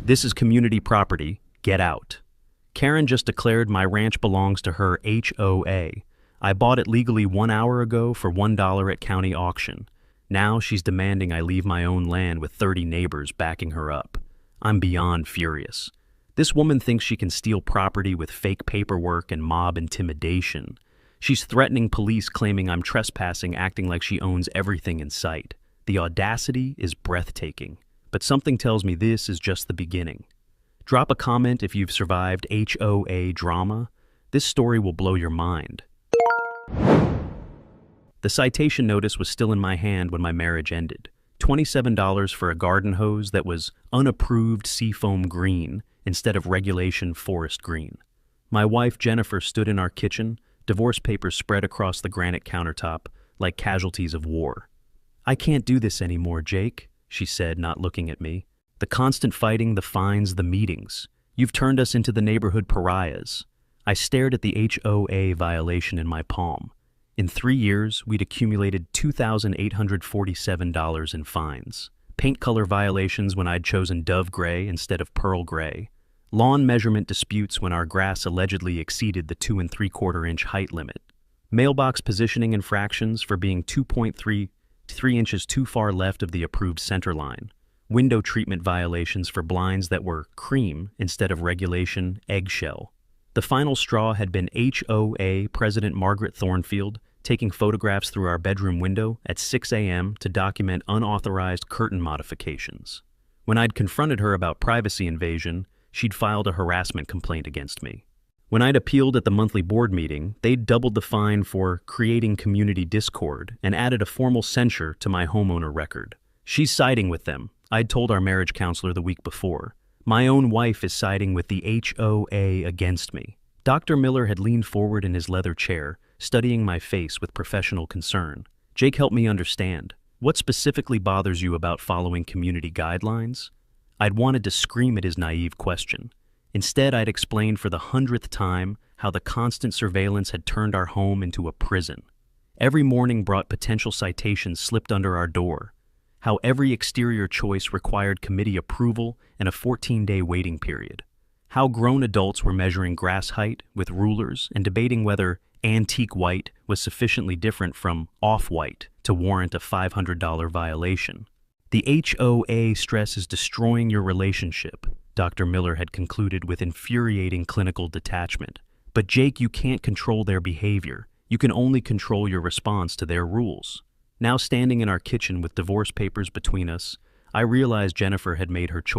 This is community property. Get out. Karen just declared my ranch belongs to her HOA. I bought it legally 1 hour ago for $1 at county auction. Now she's demanding I leave my own land with 30 neighbors backing her up. I'm beyond furious. This woman thinks she can steal property with fake paperwork and mob intimidation. She's threatening police, claiming I'm trespassing, acting like she owns everything in sight. The audacity is breathtaking, but something tells me this is just the beginning. Drop a comment if you've survived HOA drama. This story will blow your mind. The citation notice was still in my hand when my marriage ended. $27 for a garden hose that was unapproved seafoam green instead of regulation forest green. My wife Jennifer stood in our kitchen, divorce papers spread across the granite countertop like casualties of war. "I can't do this anymore, Jake," she said, not looking at me. "The constant fighting, the fines, the meetings. You've turned us into the neighborhood pariahs." I stared at the HOA violation in my palm. In 3 years, we'd accumulated $2,847 in fines. Paint color violations when I'd chosen dove gray instead of pearl gray. Lawn measurement disputes when our grass allegedly exceeded the 2 3/4 inch height limit. Mailbox positioning infractions for being 2.3 inches too far left of the approved center line. Window treatment violations for blinds that were cream instead of regulation eggshell. The final straw had been HOA President Margaret Thornfield taking photographs through our bedroom window at 6 a.m. to document unauthorized curtain modifications. When I'd confronted her about privacy invasion, she'd filed a harassment complaint against me. When I'd appealed at the monthly board meeting, they'd doubled the fine for creating community discord and added a formal censure to my homeowner record. She's siding with them. I'd told our marriage counselor the week before. My own wife is siding with the HOA against me. Dr. Miller had leaned forward in his leather chair, studying my face with professional concern. "Jake, help me understand. What specifically bothers you about following community guidelines?" I'd wanted to scream at his naive question. Instead, I'd explained for the 100th time how the constant surveillance had turned our home into a prison. Every morning brought potential citations slipped under our door. How every exterior choice required committee approval and a 14-day waiting period. How grown adults were measuring grass height with rulers and debating whether antique white was sufficiently different from off-white to warrant a $500 violation. "The HOA stress is destroying your relationship," Dr. Miller had concluded with infuriating clinical detachment. "But Jake, you can't control their behavior. You can only control your response to their rules." Now standing in our kitchen with divorce papers between us, I realized Jennifer had made her choice.